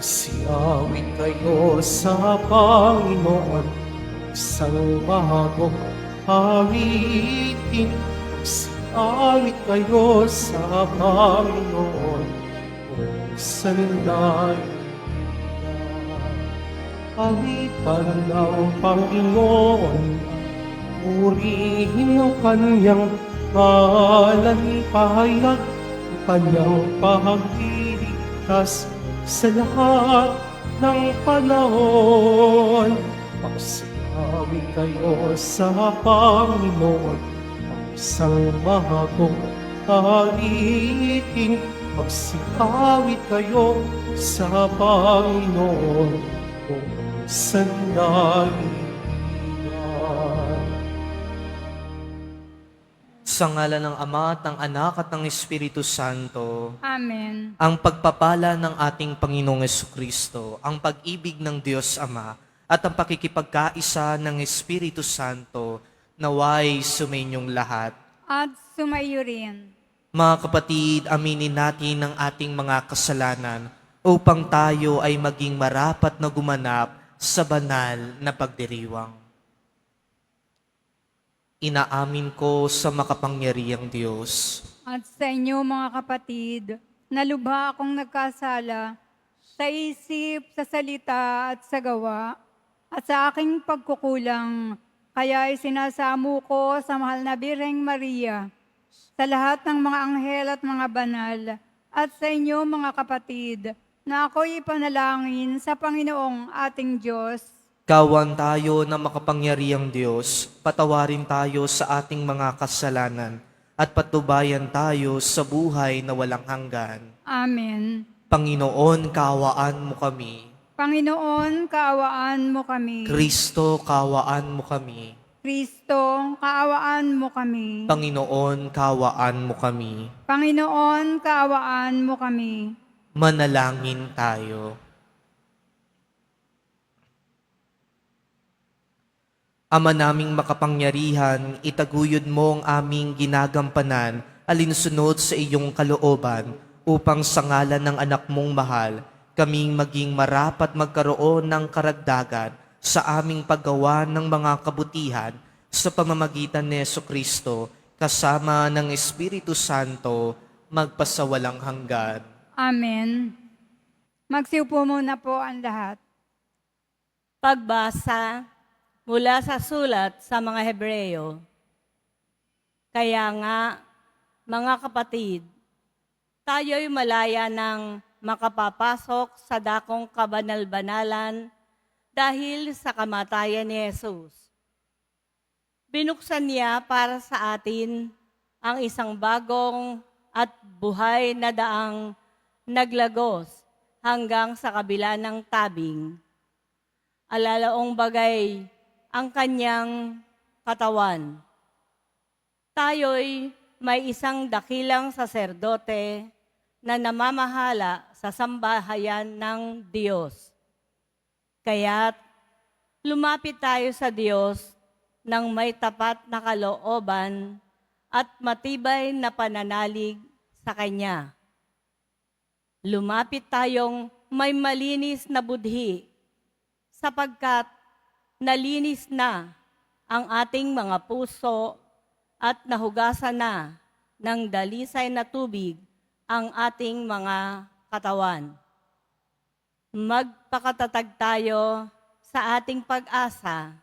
Siawit kayo sa Panginoon, isang bagong awitin. Siawit kayo sa Panginoon, kung sandali. Awitan ng Panginoon, purihin ang kanyang ngalan, pahayag ang kanyang pagdiligtas sa lahat ng panahon. Magsiawit kayo sa Panginoon, ang isang bagong awitin. Magsiawit kayo sa Panginoon, kung sandali. Sa ngalan ng Ama at ng Anak at ng Espiritu Santo, Amen. ang pagpapala ng ating Panginoong Jesucristo, ang pag-ibig ng Diyos Ama, at ang pakikipagkaisa ng Espiritu Santo, naway sumainyong lahat. At sumayo rin. Mga kapatid, aminin natin ang ating mga kasalanan upang tayo ay maging marapat na gumanap sa banal na pagdiriwang. Inaamin ko sa makapangyarihang Diyos At sa inyo mga kapatid, na lubha akong nagkasala sa isip, sa salita at sa gawa, at sa aking pagkukulang, kaya isinasamo ko sa mahal na Birheng Maria, sa lahat ng mga anghel at mga banal, at sa inyo mga kapatid, na ako'y ipanalangin sa Panginoong ating Diyos. Kawan tayo na makapangyarihang Diyos, patawarin tayo sa ating mga kasalanan at patubayan tayo sa buhay na walang hanggan. Amen. Panginoon, kaawaan mo kami. Panginoon, kaawaan mo kami. Kristo, kaawaan mo kami. Kristo, kaawaan mo kami. Panginoon, kaawaan mo kami. Panginoon, kaawaan mo kami. Manalangin tayo. Ama naming makapangyarihan, itaguyod mo ang aming ginagampanan alinsunod sa iyong kalooban upang sa ngalan ng anak mong mahal, kaming maging marapat magkaroon ng karagdagan sa aming paggawa ng mga kabutihan sa pamamagitan ni Jesucristo kasama ng Espiritu Santo magpasawalang hanggan. Amen. Magsiupo muna po ang lahat. Pagbasa mula sa sulat sa mga Hebreyo. Kaya nga, mga kapatid, tayo'y malaya ng makapapasok sa dakong kabanal-banalan dahil sa kamatayan ni Jesus. Binuksan niya para sa atin ang isang bagong at buhay na daang naglagos hanggang sa kabila ng tabing. Alalaong bagay ang kanyang katawan. Tayo'y may isang dakilang saserdote na namamahala sa sambahayan ng Diyos. Kaya't lumapit tayo sa Diyos ng may tapat na kalooban at matibay na pananalig sa Kanya. Lumapit tayong may malinis na budhi sapagkat nalinis na ang ating mga puso at nahugasan na ng dalisay na tubig ang ating mga katawan. Magpakatatag tayo sa ating pag-asa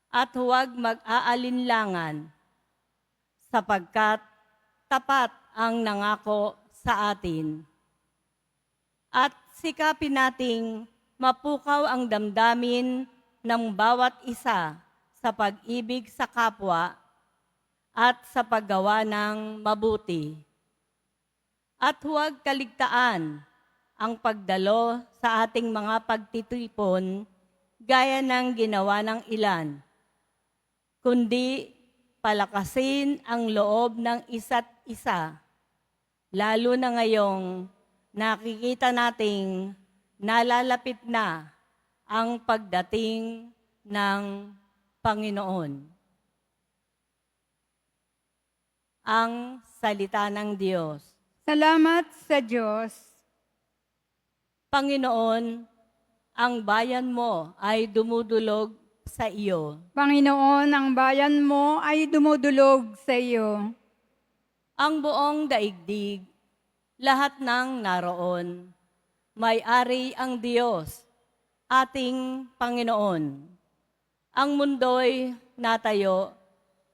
at huwag mag-aalinlangan sapagkat tapat ang nangako sa atin. At sikapin nating mapukaw ang damdamin ng bawat isa sa pag-ibig sa kapwa at sa paggawa ng mabuti. At huwag kaligtaan ang pagdalo sa ating mga pagtitipon gaya ng ginawa ng ilan, kundi palakasin ang loob ng isa't isa, lalo na ngayong nakikita nating nalalapit na ang pagdating ng Panginoon. Ang salita ng Diyos. Salamat sa Diyos. Panginoon, ang bayan mo ay dumudulog sa iyo. Panginoon, ang bayan mo ay dumudulog sa iyo. Ang buong daigdig, lahat ng naroon, may-ari ang Diyos, ating Panginoon. Ang mundo'y natayo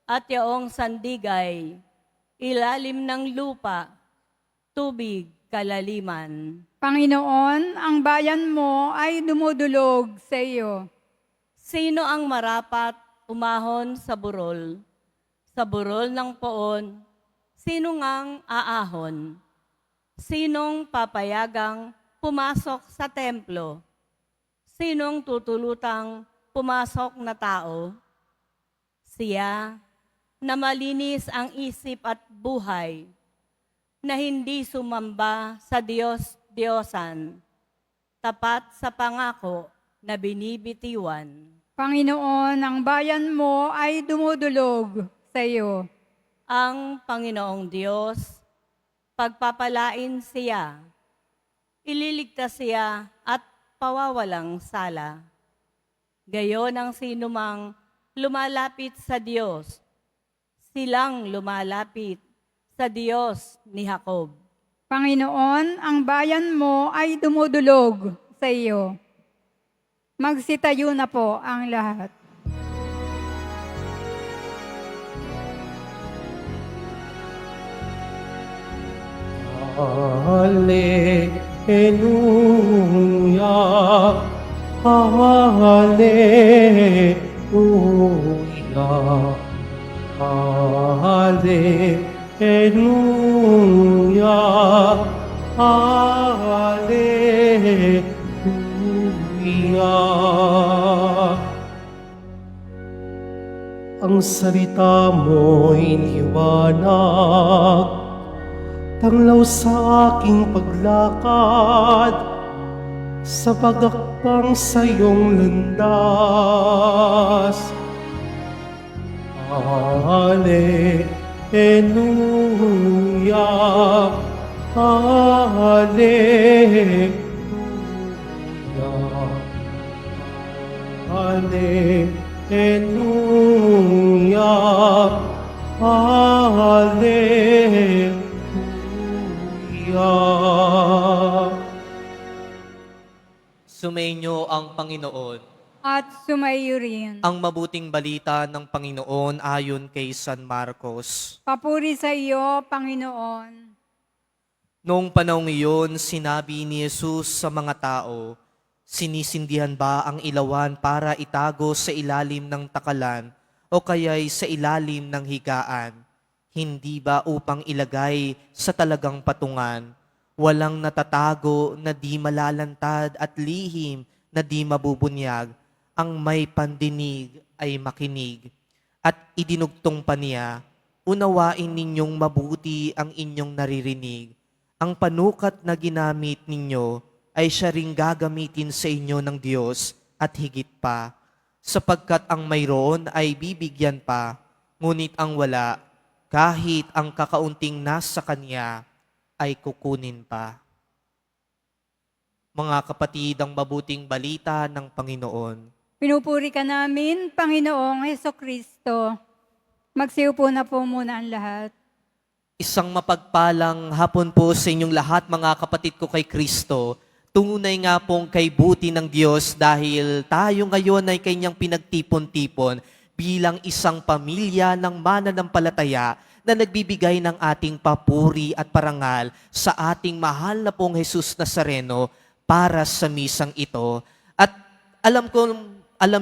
at yaong sandigay, ilalim ng lupa, tubig, kalaliman. Panginoon, ang bayan mo ay dumudulog sa iyo. Sino ang marapat umahon sa burol? Sa burol ng poon, sino ngang aahon? Sinong papayagang pumasok sa templo? Sinong tutulutang pumasok na tao? Siya na malinis ang isip at buhay, na hindi sumamba sa Diyos-Diyosan, tapat sa pangako na binibitiwan. Panginoon, ang bayan mo ay dumudulog sa iyo. Ang Panginoong Diyos, pagpapalain siya, ililigtas siya at pawawalang sala. Gayon ang sinumang lumalapit sa Diyos, silang lumalapit sa Diyos ni Jacob. Panginoon, ang bayan mo ay dumudulog sa iyo. Magsitayo na po ang lahat. Hallelujah, Hallelujah, Hallelujah, Hallelujah. Ang salita mo'y liwanag, tanglaw sa aking paglakad, sa pagakbang sa iyong landas. Hallelujah, Hallelujah, Hallelujah, Hallelujah. Sumainyo ang Panginoon. At sumayo rin. Ang mabuting balita ng Panginoon ayon kay San Marcos. Papuri sa iyo, Panginoon. Noong panahong iyon, sinabi ni Jesus sa mga tao, "Sinisindihan ba ang ilawan para itago sa ilalim ng takalan o kaya'y sa ilalim ng higaan? Hindi ba upang ilagay sa talagang patungan? Walang natatago na di malalantad at lihim na di mabubunyag. Ang may pandinig ay makinig." At idinugtong pa niya, "Unawain ninyong mabuti ang inyong naririnig. Ang panukat na ginamit ninyo ay siya ring gagamitin sa inyo ng Diyos at higit pa. Sapagkat ang mayroon ay bibigyan pa, ngunit ang wala, kahit ang kakaunting nasa kanya, ay kukunin pa." Mga kapatid, ang mabuting balita ng Panginoon. Pinupuri ka namin, Panginoong Hesukristo. Magsiupo na po muna ang lahat. Isang mapagpalang hapon po sa inyong lahat, mga kapatid ko kay Kristo. Tunay nga pong kay buti ng Diyos dahil tayo ngayon ay kanyang pinagtipon-tipon bilang isang pamilya ng mananampalataya na nagbibigay ng ating papuri at parangal sa ating mahal na pong Jesus Nazareno para sa misang ito. At alam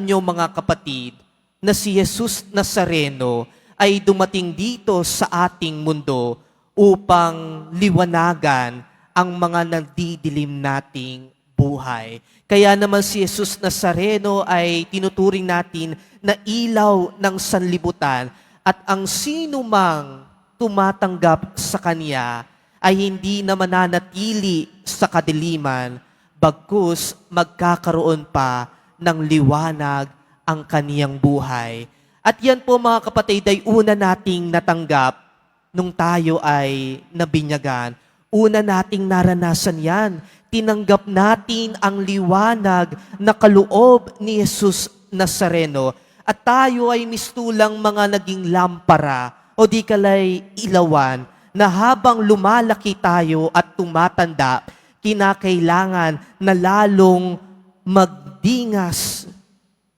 nyo mga kapatid, na si Jesus Nazareno ay dumating dito sa ating mundo upang liwanagan ang mga nagdidilim nating buhay. Kaya naman si Jesus Nazareno ay tinuturing natin na ilaw ng sanlibutan at ang sino mang tumatanggap sa Kanya ay hindi na mananatili sa kadiliman, bagkus magkakaroon pa ng liwanag ang kaniyang buhay. At yan po mga kapatid ay una nating natanggap nung tayo ay nabinyagan. Una nating naranasan yan. tinanggap natin ang liwanag na kaloob ni Jesus Nazareno at tayo ay mistulang mga naging lampara o di kalay ilawan na habang lumalaki tayo at tumatanda, kinakailangan na lalong magdingas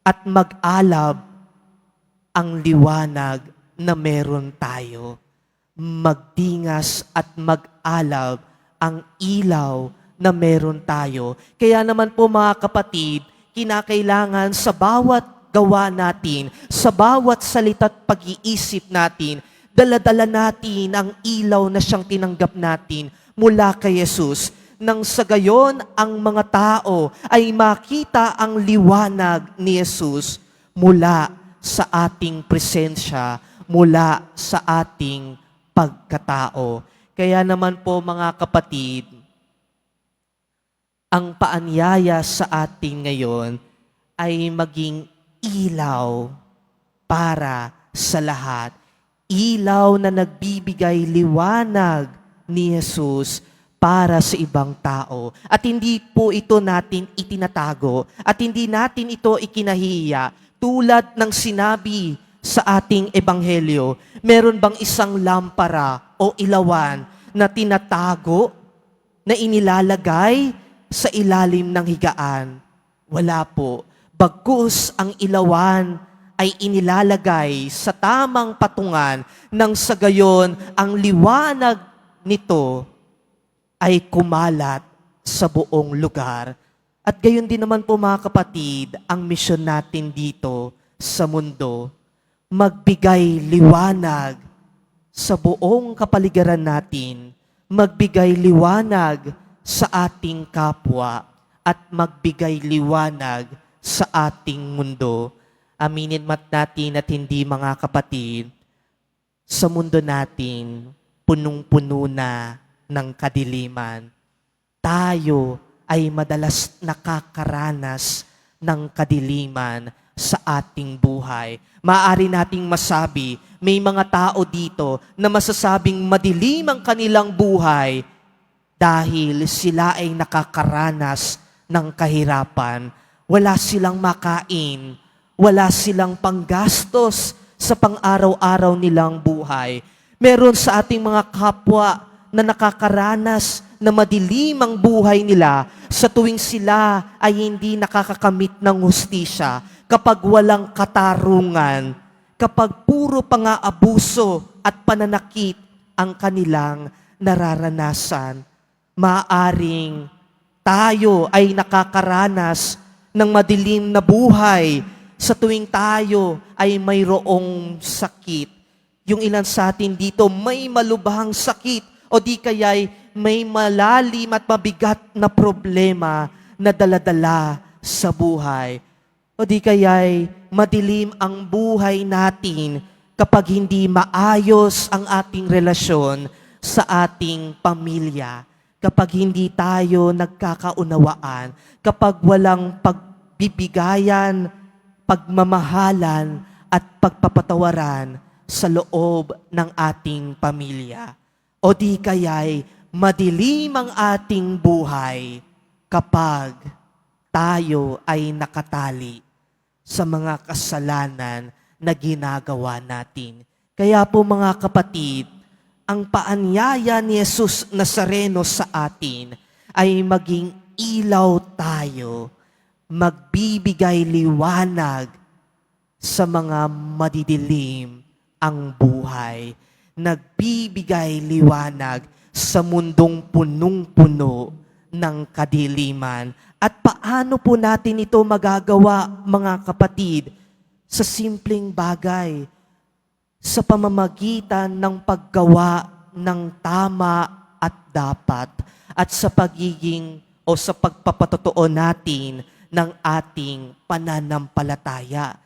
at mag-alab ang liwanag na meron tayo. Magdingas at mag-alab ang ilaw na meron tayo. Kaya naman po mga kapatid, kinakailangan sa bawat gawa natin, sa bawat salita't pag-iisip natin, dala-dala natin ang ilaw na siyang tinanggap natin mula kay Jesus. Nang sa gayon, ang mga tao ay makita ang liwanag ni Jesus mula sa ating presensya, mula sa ating pagkatao. Kaya naman po mga kapatid, ang paanyaya sa atin ngayon ay maging ilaw para sa lahat. Ilaw na nagbibigay liwanag ni Jesus para sa ibang tao. At hindi po ito natin itinatago at hindi natin ito ikinahiya. Tulad ng sinabi sa ating ebanghelyo, meron bang isang lampara o ilawan na tinatago, na inilalagay sa ilalim ng higaan? Wala po. Bagkus ang ilawan ay inilalagay sa tamang patungan nang sa gayon ang liwanag nito ay kumalat sa buong lugar. At gayon din naman po mga kapatid, ang misyon natin dito sa mundo, magbigay liwanag sa buong kapaligiran natin, magbigay liwanag sa ating kapwa, at magbigay liwanag sa ating mundo. Aminin mat natin at hindi mga kapatid, sa mundo natin, punong-puno na ng kadiliman. Tayo ay madalas nakakaranas ng kadiliman sa ating buhay. Maaari nating masabi, may mga tao dito na masasabing madilim ang kanilang buhay dahil sila ay nakakaranas ng kahirapan. Wala silang makain, wala silang panggastos sa pang-araw-araw nilang buhay. Meron sa ating mga kapwa na nakakaranas na madilim ang buhay nila sa tuwing sila ay hindi nakakakamit ng hustisya, kapag walang katarungan, kapag puro pang-aabuso at pananakit ang kanilang nararanasan. Maaring tayo ay nakakaranas ng madilim na buhay sa tuwing tayo ay mayroong sakit. Yung ilan sa atin dito may malubhang sakit o di kaya'y may malalim at mabigat na problema na daladala sa buhay. O di kaya'y madilim ang buhay natin kapag hindi maayos ang ating relasyon sa ating pamilya, kapag hindi tayo nagkakaunawaan, kapag walang pagbibigayan, pagmamahalan at pagpapatawaran sa loob ng ating pamilya. O di kaya'y madilim ang ating buhay kapag tayo ay nakatali sa mga kasalanan na ginagawa natin. Kaya po mga kapatid, ang paanyaya ni Jesus Nazareno sa atin ay maging ilaw tayo, magbibigay liwanag sa mga madidilim ang buhay, nagbibigay liwanag sa mundong punong-puno ng kadiliman. At paano po natin ito magagawa, mga kapatid? Sa simpleng bagay, sa pamamagitan ng paggawa ng tama at dapat, at sa pagiging o sa pagpapatotoo natin ng ating pananampalataya.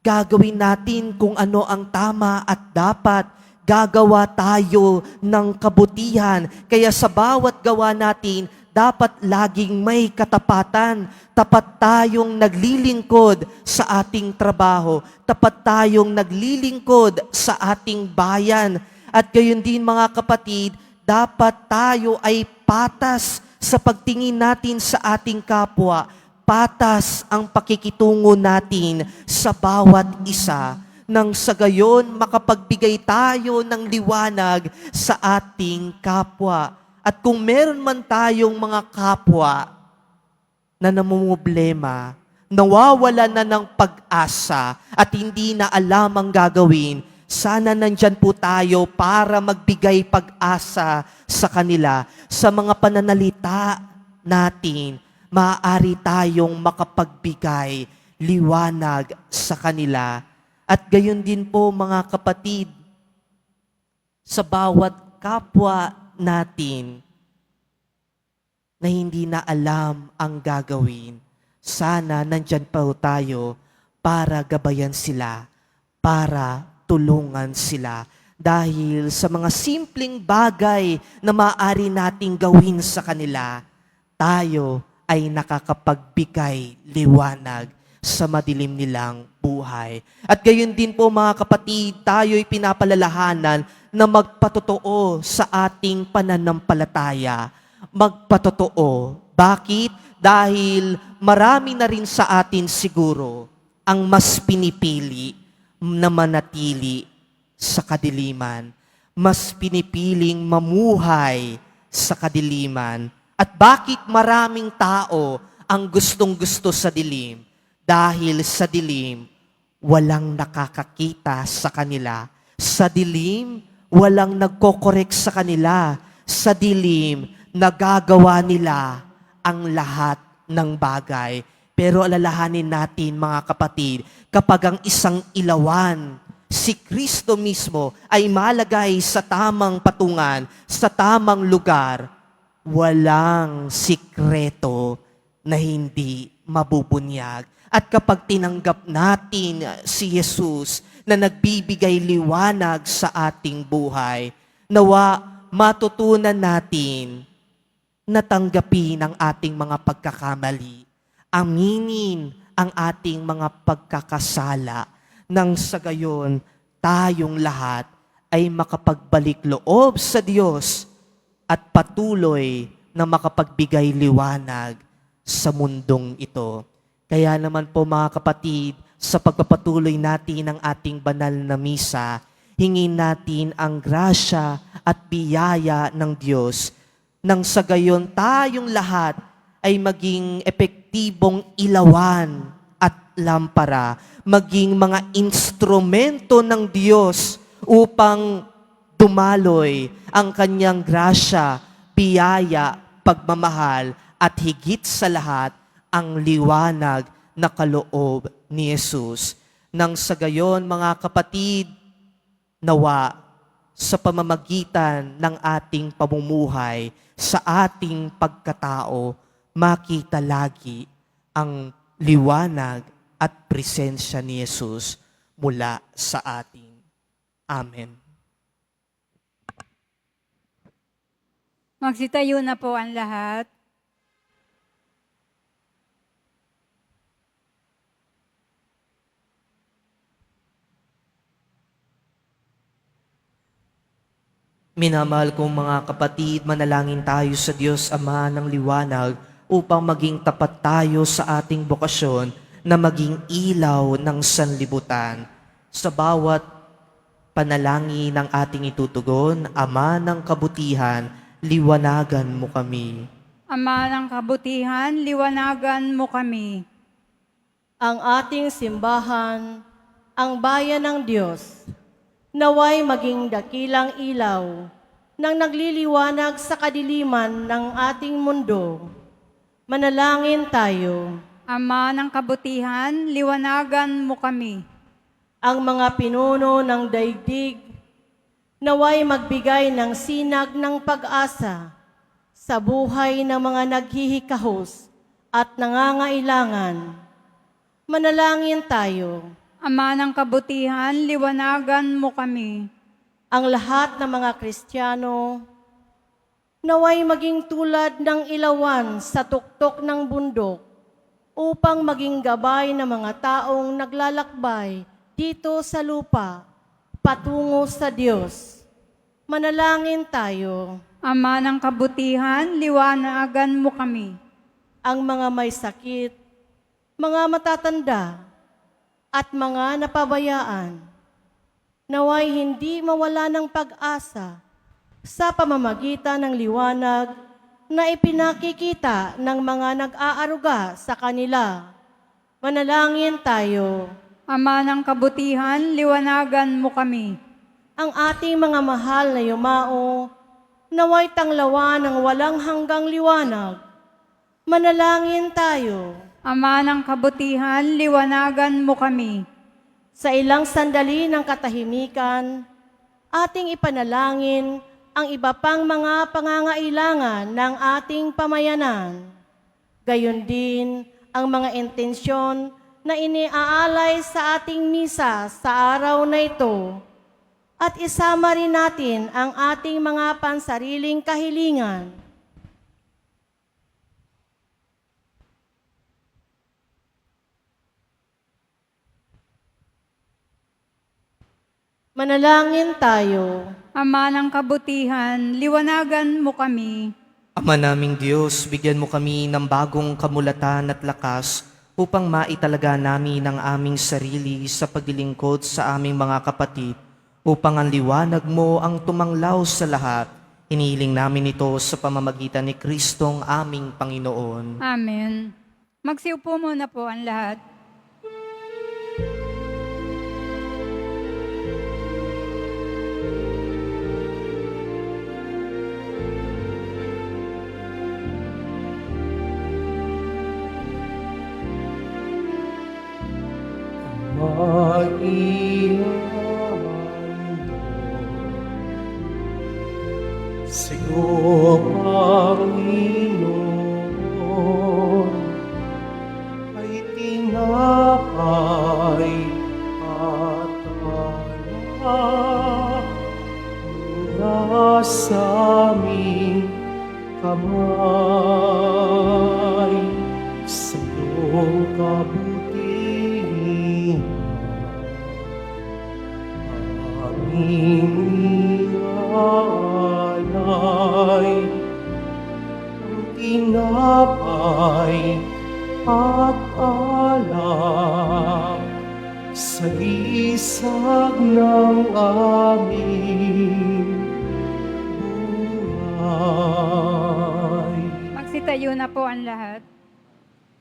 Gagawin natin kung ano ang tama at dapat. Gagawa tayo ng kabutihan. Kaya sa bawat gawa natin, dapat laging may katapatan. Tapat tayong naglilingkod sa ating trabaho. Tapat tayong naglilingkod sa ating bayan. At gayon din mga kapatid, dapat tayo ay patas sa pagtingin natin sa ating kapwa, patas ang pakikitungo natin sa bawat isa, nang sa gayon makapagbigay tayo ng liwanag sa ating kapwa. At kung meron man tayong mga kapwa na namumblema, nawawala na ng pag-asa at hindi na alam ang gagawin, sana nandyan po tayo para magbigay pag-asa sa kanila. Sa mga pananalita natin, maaari tayong makapagbigay liwanag sa kanila. At gayon din po mga kapatid, sa bawat kapwa natin na hindi na alam ang gagawin, sana nandyan po tayo para gabayan sila, para tulungan sila. Dahil sa mga simpleng bagay na maaari nating gawin sa kanila, tayo ay nakakapagbigay liwanag sa madilim nilang buhay. At gayon din po mga kapatid, tayo'y pinapalalahanan na magpatotoo sa ating pananampalataya. Magpatotoo. Bakit? Dahil marami na rin sa atin siguro ang mas pinipili na manatili sa kadiliman. Mas pinipiling mamuhay sa kadiliman. At bakit maraming tao ang gustong-gusto sa dilim? Dahil sa dilim, walang nakakakita sa kanila. Sa dilim, walang nagkokorek sa kanila. Sa dilim, nagagawa nila ang lahat ng bagay. Pero alalahanin natin mga kapatid, kapag ang isang ilawan, si Kristo mismo ay malagay sa tamang patungan, sa tamang lugar, walang sikreto na hindi mabubunyag. At kapag tinanggap natin si Jesus na nagbibigay liwanag sa ating buhay, nawa matutunan natin na tanggapin ang ating mga pagkakamali, aminin ang ating mga pagkakasala, nang sa gayon tayong lahat ay makapagbalik loob sa Diyos at patuloy na makapagbigay liwanag sa mundong ito. Kaya naman po mga kapatid, sa pagpapatuloy natin ng ating banal na misa, hingin natin ang grasya at biyaya ng Diyos nang sa gayon tayong lahat ay maging epektibong ilawan at lampara, maging mga instrumento ng Diyos upang dumaloy ang kanyang grasya, biyaya, pagmamahal at higit sa lahat ang liwanag na kaloob ni Jesus. Nang sa gayon mga kapatid, nawa sa pamamagitan ng ating pamumuhay, sa ating pagkatao, makita lagi ang liwanag at presensya ni Jesus mula sa atin. Amen. Magsitayo na po ang lahat. Minamahal kong mga kapatid, manalangin tayo sa Diyos Ama ng liwanag upang maging tapat tayo sa ating bokasyon na maging ilaw ng sanlibutan. Sa bawat panalangin ng ating itutugon, Ama ng kabutihan, liwanagan mo kami. Ama ng kabutihan, liwanagan mo kami. Ang ating simbahan, ang bayan ng Diyos, naway maging dakilang ilaw nang nagliliwanag sa kadiliman ng ating mundo. Manalangin tayo. Ama ng kabutihan, liwanagan mo kami. Ang mga pinuno ng daigdig, naway magbigay ng sinag ng pag-asa sa buhay ng mga naghihikahos at nangangailangan. Manalangin tayo. Ama ng kabutihan, liwanagan mo kami. Ang lahat ng mga Kristiyano, naway maging tulad ng ilawan sa tuktok ng bundok upang maging gabay ng mga taong naglalakbay dito sa lupa, patungo sa Diyos. Manalangin tayo. Ama ng kabutihan, liwanagan mo kami. Ang mga may sakit, mga matatanda, at mga napabayaan, naway hindi mawala ng pag-asa sa pamamagitan ng liwanag na ipinakikita ng mga nag-aaruga sa kanila. Manalangin tayo. Ama ng kabutihan, liwanagan mo kami. Ang ating mga mahal na yumao, naway tanglawan ng walang hanggang liwanag. Manalangin tayo. Ama ng kabutihan, liwanagan mo kami. Sa ilang sandali ng katahimikan, ating ipanalangin ang iba pang mga pangangailangan ng ating pamayanan. Gayon din ang mga intensyon na iniaalay sa ating misa sa araw na ito. At isama rin natin ang ating mga pansariling kahilingan. Manalangin tayo. Ama ng kabutihan, liwanagan mo kami. Ama naming Diyos, bigyan mo kami ng bagong kamulatan at lakas upang maitalaga namin ang aming sarili sa paglilingkod sa aming mga kapatid, upang ang liwanag mo ang tumanglaw sa lahat. Hinihiling namin ito sa pamamagitan ni Kristong aming Panginoon. Amen. Magsiupo muna po ang lahat. Sigo Panginoon ay tinapay at alak mula sa aming kamay sa iyong kabutihan. Aming ialay ang tinapay at alak sa isag ng aming buhay. Magsitayo na po ang lahat.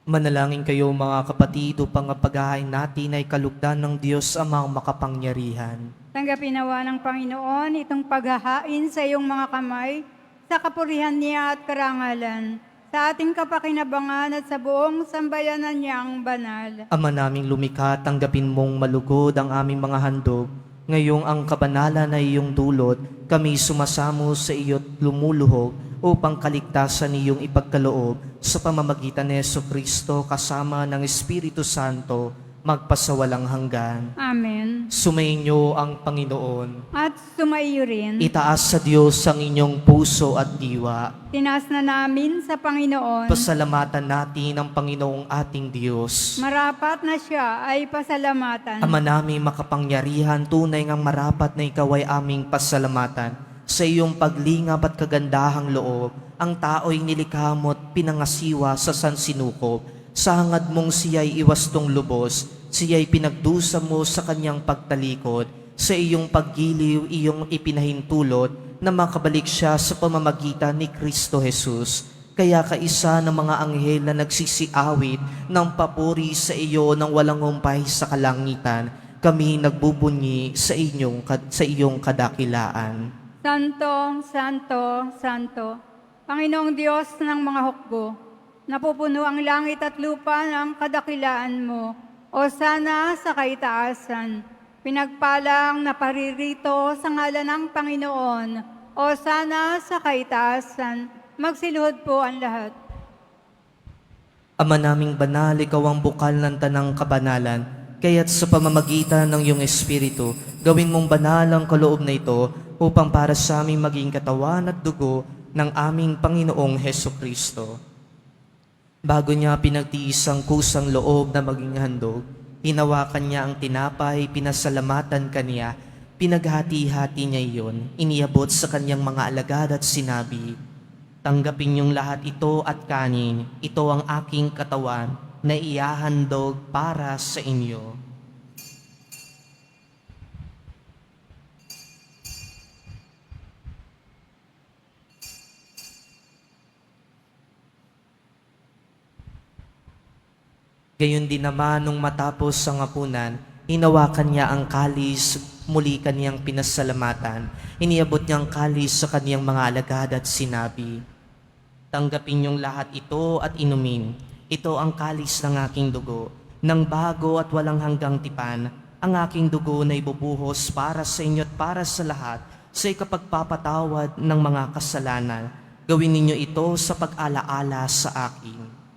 Manalangin kayo mga kapatid upang ang paghahain natin ay kalugdan ng Diyos amang makapangyarihan. Tanggapin nawa ng Panginoon itong paghahain sa iyong mga kamay, sa kapurihan niya at karangalan, sa ating kapakinabangan at sa buong sambayanan niyang banal. Ama naming lumikha, tanggapin mong malugod ang aming mga handog. Ngayong ang kabanalan ay iyong dulot, kami sumasamo sa iyo't lumuluhog upang kaligtasan iyong ipagkaloob sa pamamagitan ni Jesucristo kasama ng Espiritu Santo magpasawalang hanggan. Amen. Sumainyo ang Panginoon. At sumaiyo rin, Itaas sa Diyos ang inyong puso at diwa. tinas na namin sa Panginoon, Pasalamatan natin ang Panginoong ating Diyos. marapat na siya ay pasalamatan. Ama namin makapangyarihan, tunay ngang marapat na ikaw ay aming pasalamatan. Sa iyong paglingap at kagandahang loob, ang tao'y nilikha mo't pinangasiwa sa sansinukob. Sa hangad mong siya'y iwastong lubos, siya'y pinagdusa mo sa kanyang pagtalikod. Sa iyong paggiliw, iyong ipinahintulot na makabalik siya sa pamamagitan ni Kristo Jesus. Kaya kaisa ng mga anghel na nagsisiawit ng papuri sa iyo ng walang humpay sa kalangitan, kami nagbubunyi sa iyong kadakilaan. Santo, Santo, Santo, Panginoong Diyos ng mga hukbo, napupuno ang langit at lupa ng kadakilaan mo. O sana sa kaitaasan, pinagpalang na paririto sa ngalan ng Panginoon. O sana sa kaitaasan, magsiluhod po ang lahat. Ama naming banal, ikaw ang bukal ng tanang kabanalan, kaya't sa pamamagitan ng iyong Espiritu, gawin mong banal ang kaloob na ito upang para sa aming maging katawan at dugo ng aming Panginoong Hesukristo. Bago niya pinagtiis ang kusang loob na maging handog, hinawakan niya ang tinapay, pinasalamatan kaniya, Pinaghati-hati niya iyon, iniabot sa kanyang mga alagad at sinabi, "Tanggapin niyong lahat ito at kanin, ito ang aking katawan na ihahandog para sa inyo." Gayon din naman nung matapos ang hapunan, hinawakan niya ang kalis, muli kaniyang pinasalamatan. Iniabot niya ang kalis sa kaniyang mga alagad at sinabi, "Tanggapin niyong lahat ito at inumin. Ito ang kalis ng aking dugo, ng bago at walang hanggang tipan. Ang aking dugo na ibubuhos para sa inyo at para sa lahat sa ikapagpapatawad ng mga kasalanan. Gawin ninyo ito sa pag-alaala sa akin."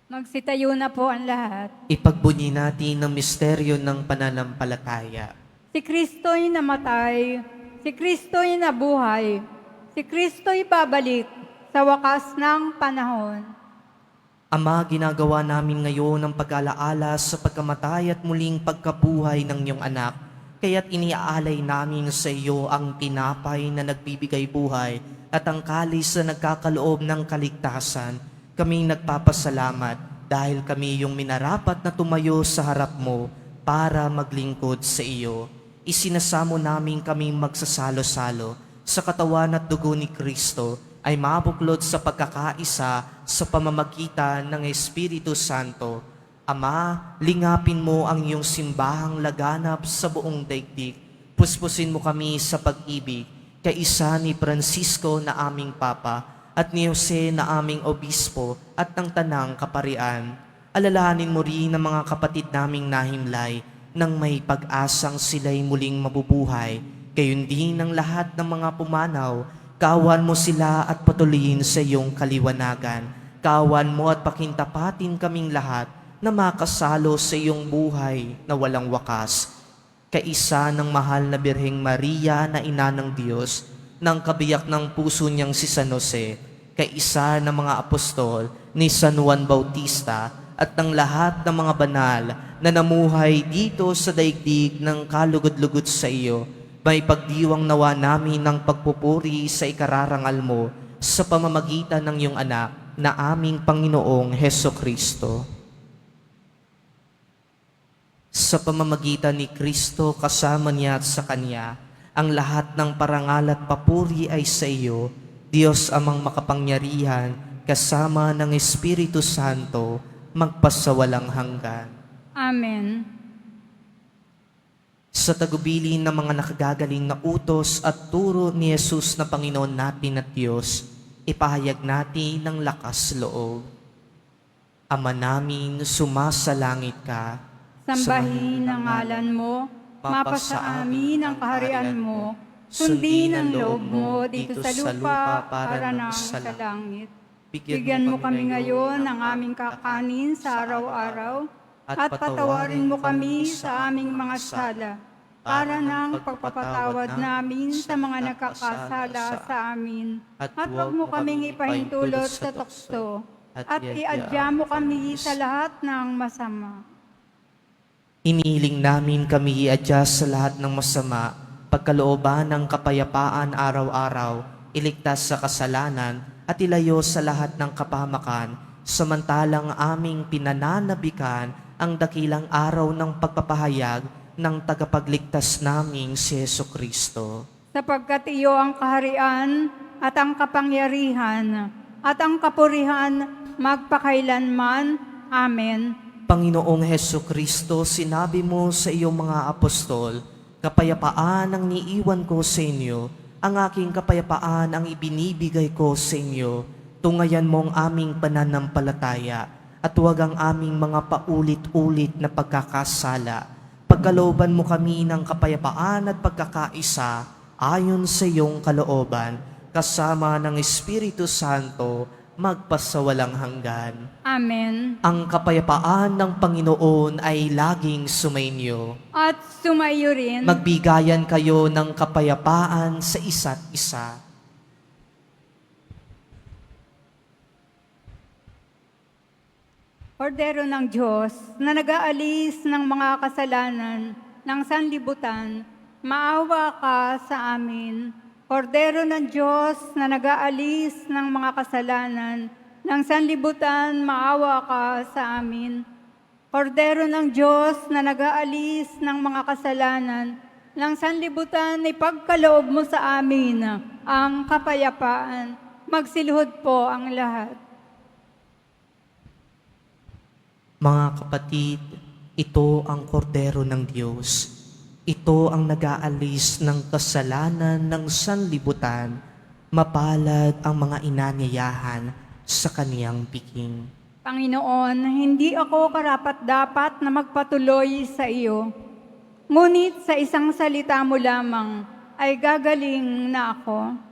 Magsitayo na po ang lahat. Ipagbunyi natin ang misteryo ng pananampalataya. Si Kristo'y namatay, si Kristo'y nabuhay, si Kristo'y babalik sa wakas ng panahon. Ama, ginagawa namin ngayon ang pag-alaala sa pagkamatay at muling pagkabuhay ng iyong anak. Kaya't iniaalay namin sa iyo ang tinapay na nagbibigay buhay at ang kalis na nagkakaloob ng kaligtasan. Kaming nagpapasalamat dahil kami yung minarapat na tumayo sa harap mo para maglingkod sa iyo. Isinasamo namin kaming magsasalo-salo sa katawan at dugo ni Kristo ay mabuklod sa pagkakaisa sa pamamagitan ng Espiritu Santo. Ama, lingapin mo ang iyong simbahang laganap sa buong daigdig. Puspusin mo kami sa pag-ibig, kaisa ni Francisco na aming Papa, at ni Jose na aming obispo at ng tanang kaparian. Alalahanin mo rin ang mga kapatid naming nahimlay nang may pag-asang sila'y muling mabubuhay. Gayon din ang lahat ng mga pumanaw, kawan mo sila at patuloyin sa iyong kaliwanagan. Kawan mo at pakintapatin kaming lahat na makasalo sa iyong buhay na walang wakas. Kaisa ng mahal na Birheng Maria na ina ng Diyos, ng kabiyak ng puso niyang si San Jose, kaisa ng mga apostol ni San Juan Bautista at ng lahat ng mga banal na namuhay dito sa daigdig ng kalugod-lugod sa iyo, may pagdiwang nawa namin ng pagpupuri sa ikararangal mo sa pamamagitan ng iyong anak na aming Panginoong Hesukristo. Sa pamamagitan ni Kristo, kasama niya at sa Kanya, ang lahat ng parangal at papuri ay sa iyo, Diyos amang makapangyarihan, kasama ng Espiritu Santo, magpasawalang hanggan. Amen. Sa tagubilin ng mga nakagagaling na utos at turo ni Jesus na Panginoon natin at Diyos, ipahayag natin ng lakas loob. Ama namin, sumasalangit ka. Sambahin ang ngalan mo, mapasa amin ang kaharian mo, sundin ang loob mo dito sa lupa para nang sa langit. Bigyan mo kami ngayon ng aming kakanin sa araw-araw at patawarin mo kami sa aming mga sala para nang pagpapatawad namin sa mga nagkakasala sa amin. At huwag mo kaming ipahintulot sa tukso at iadya mo kami sa lahat ng masama. Inihiling namin kami i-adjust sa lahat ng masama, pagkalooban ng kapayapaan araw-araw, iligtas sa kasalanan at ilayo sa lahat ng kapahamakan, samantalang aming pinananabikan ang dakilang araw ng pagpapahayag ng tagapagligtas naming si Jesucristo. Sapagkat iyo ang kaharian at ang kapangyarihan at ang kapurihan magpakailanman. Amen. Panginoong Hesukristo, sinabi mo sa iyong mga apostol, kapayapaan ang niiwan ko sa inyo, ang aking kapayapaan ang ibinibigay ko sa inyo. Tungayan mo ang aming pananampalataya at huwag ang aming mga paulit-ulit na pagkakasala. Pagkalooban mo kami ng kapayapaan at pagkakaisa ayon sa iyong kalooban, kasama ng Espiritu Santo, magpasawalang hanggan. Amen. Ang kapayapaan ng Panginoon ay laging sumainyo. At sumayo rin. Magbigayan kayo ng kapayapaan sa isa't isa. Kordero ng Diyos na nag-aalis ng mga kasalanan ng sanlibutan, maawa ka sa amin. Kordero ng Diyos na nag-aalis ng mga kasalanan ng sanlibutan, maawa ka sa amin. Kordero ng Diyos na nag-aalis ng mga kasalanan ng sanlibutan, ipagkaloob mo sa amin ang kapayapaan. Magsiluhod po ang lahat. Mga kapatid, ito ang kordero ng Diyos. Ito ang nag-aalis ng kasalanan ng sanlibutan. Mapalad ang mga inanyayahan sa kaniyang piking. Panginoon, hindi ako karapat-dapat na magpatuloy sa iyo. Ngunit sa isang salita mo lamang ay gagaling na ako.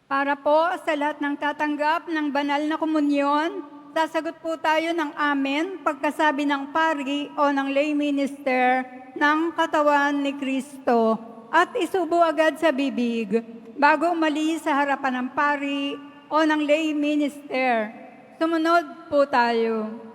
Para po sa lahat ng tatanggap ng banal na komunyon, sasagot po tayo ng amen pagkasabi ng pari o ng lay minister ng katawan ni Kristo at isubo agad sa bibig bago umalis sa harapan ng pari o ng lay minister. Sumunod po tayo.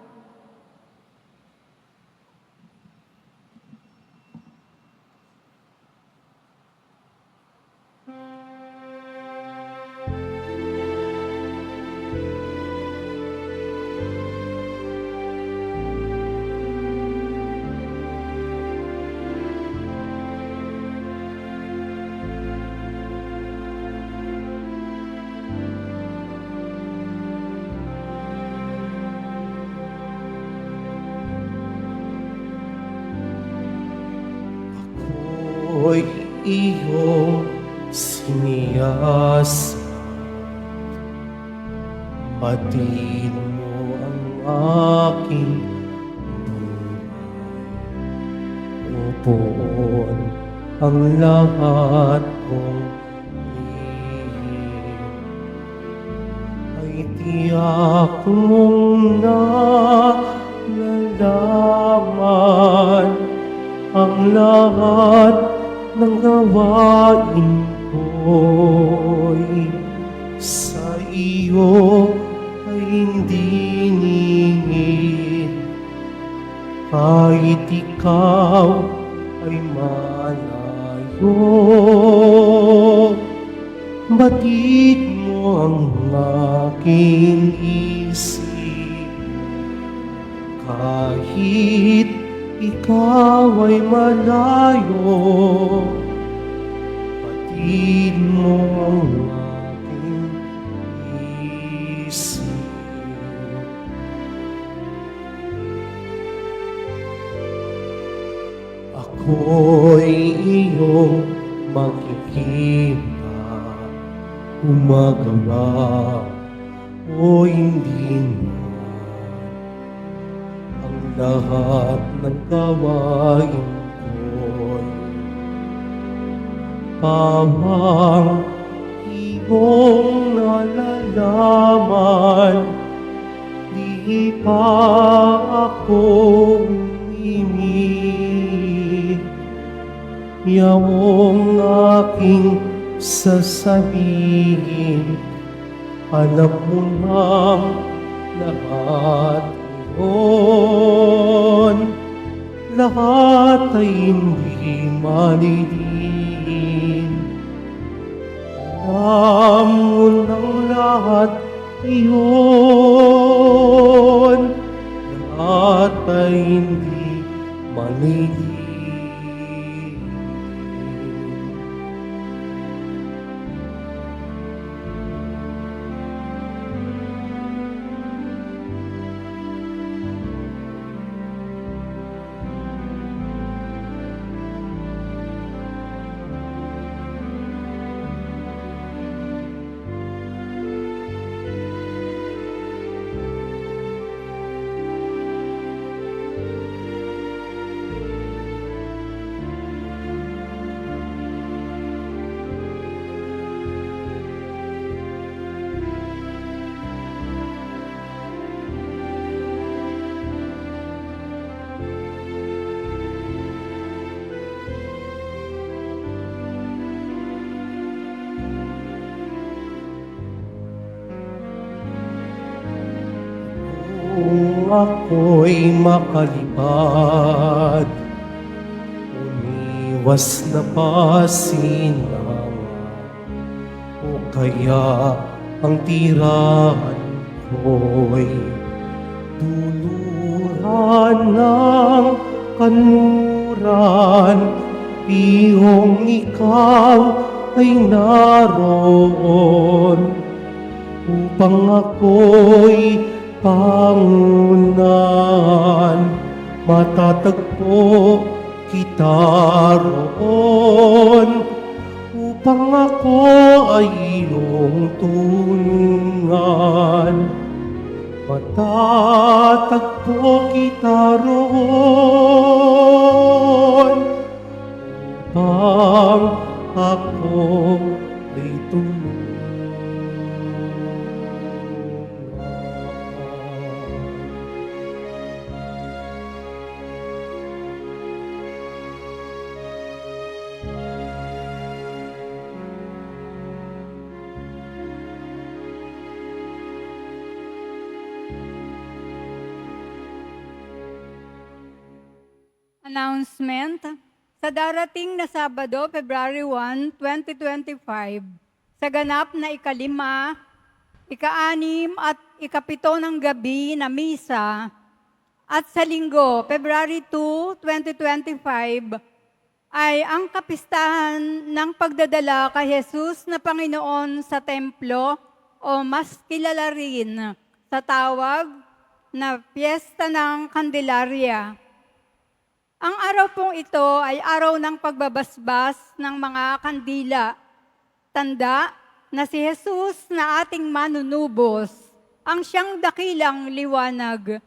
Ako'y iyong siniyas. Batid mo ang aking buhay. Upoon ang lahat kong lihim. Ay tiyak mong nalalaman ang lahat ng gawain ko'y sa iyo ay hindi ningit. Kahit ikaw ay malayo, batid mo ang aking isip. Kahit ikaw ay malayo, batid mo ang aking isip. Ako'y iyong makikita, gumagawa o hindi na ang lahat ng gawain ko'y pamang iyong nalalaman. Di pa ako umimik, yaong aking sasabihin, alam mo nang lahat yun. Lahat ay hindi malilin. Alam mo nang lahat yun. Lahat ay hindi malilin. ako'y makalipad. Umiwas na pasinangan o kaya ang tirahan ko'y duluran ng kanluran. Pihong ikaw ay naroon upang ako'y pangunan. Matatagpo kita roon upang ako ay iyong tunungan. Matatagpo kita roon upang ako ay tulungan. Announcement. Sa darating na Sabado, February 1, 2025, sa ganap na ikalima, ika-anim at ikapito ng gabi na misa, at sa linggo, February 2, 2025, ay ang kapistahan ng pagdadala kay Jesus na Panginoon sa templo o mas kilala rin sa tawag na Piyesta ng Candelaria. Ang araw pong ito ay araw ng pagbabasbas ng mga kandila. Tanda na si Jesus na ating manunubos, ang siyang dakilang liwanag.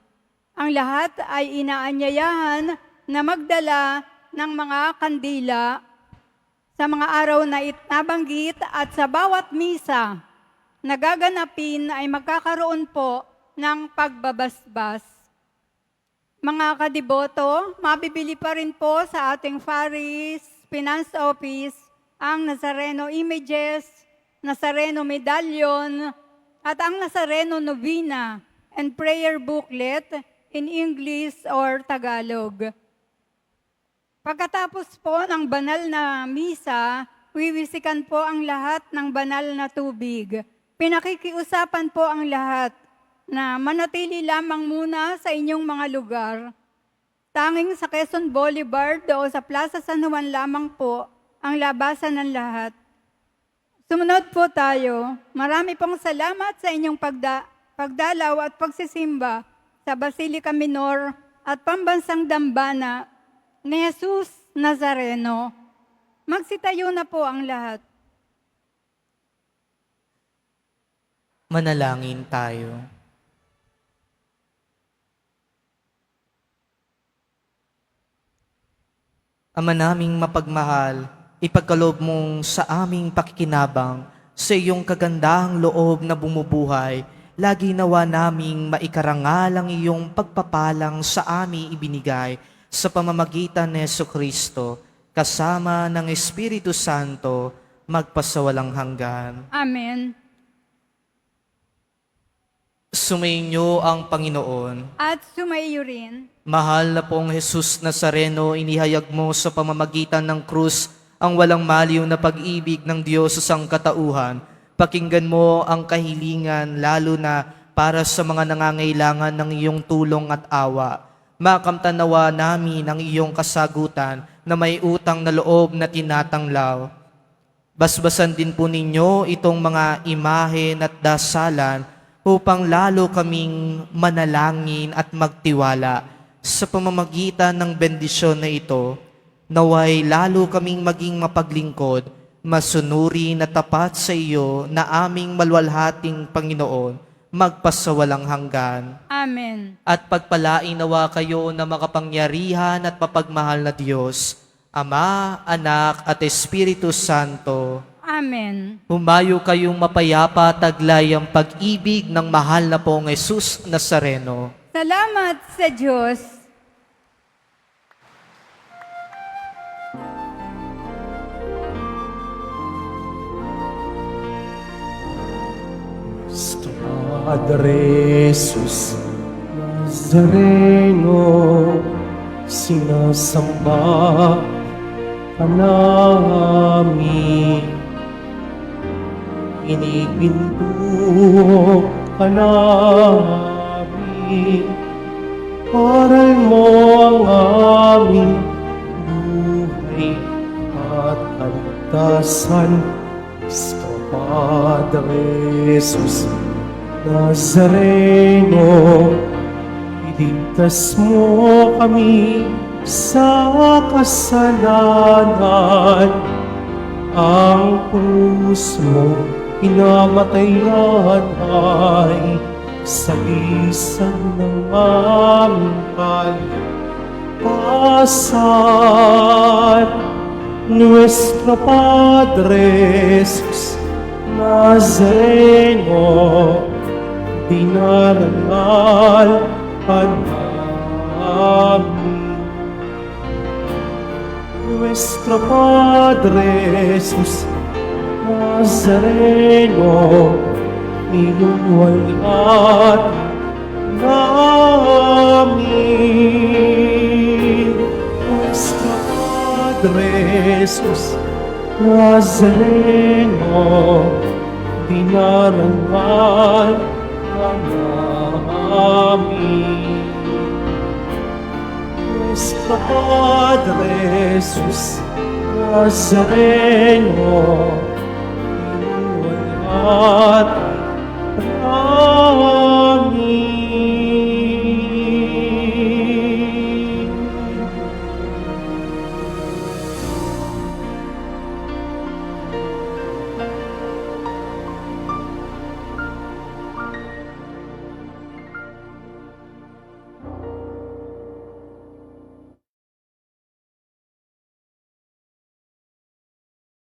Ang lahat ay inaanyayahan na magdala ng mga kandila sa mga araw na nabanggit at sa bawat misa na gaganapin ay magkakaroon po ng pagbabasbas. Mga kadiboto, mabibili pa rin po sa ating Faris Finance Office ang Nazareno Images, Nazareno Medallion, at ang Nazareno Novena and Prayer Booklet in English or Tagalog. Pagkatapos po ng banal na misa, wiwisikan po ang lahat ng banal na tubig. Pinakikiusapan po ang lahat na manatili lamang muna sa inyong mga lugar. Tanging sa Quezon Boulevard o sa Plaza San Juan lamang po ang labasan ng lahat. Sumunod po tayo. Marami pong salamat sa inyong pagdalaw at pagsisimba sa Basilica Minor at Pambansang Dambana ni Jesus Nazareno. Magsitayo na po ang lahat. Manalangin tayo. Ama naming mapagmahal, ipagkaloob mong sa aming pakikinabang sa iyong kagandahang loob na bumubuhay, lagi nawa naming maikarangal ang iyong pagpapalang sa aming ibinigay sa pamamagitan ni Jesucristo, kasama ng Espiritu Santo, magpasawalang hanggan. Amen. Sumainyo ang Panginoon. At sumaiyo rin. Mahal na pong Jesus Nazareno, inihayag mo sa pamamagitan ng krus ang walang maliw na pag-ibig ng Diyos sa sangkatauhan. Pakinggan mo ang kahilingan, lalo na para sa mga nangangailangan ng iyong tulong at awa. Makamtanawa namin ang iyong kasagutan na may utang na loob na tinatanglaw. Basbasan din po ninyo itong mga imahen at dasalan upang lalo kaming manalangin at magtiwala sa pamamagitan ng bendisyon na ito, naway lalo kaming maging mapaglingkod, masunuri na tapat sa iyo na aming malwalhating Panginoon, magpasawalang hanggan. Amen. At pagpalain nawa kayo na makapangyarihan at mapagmahal na Diyos, Ama, Anak at Espiritu Santo. Amen. Humayo kayong mapayapa, taglay ang pag-ibig ng mahal na pong Jesus Nazareno. Salamat sa Diyos. Padre Jesus Nazareno, sinasamba ka namin. Pinipinto ka namin. Aral mo ang aming buhay at kaligtasan. Cristo Padre Jesus Nazareno, iligtas mo kami sa kasalanan. Ang krus mo pinamatayan ay sagisag ng aming kalikasan. Nuestro Padre Jesus Nazareno, dinarangal ka namin. Nuestro Padre Jesus Nazareno, inuwalat namin. Nuestro Padre Jesus Nazareno, dinarangal ka namin. Nuestro Padre Jesus Nazareno, inuwalat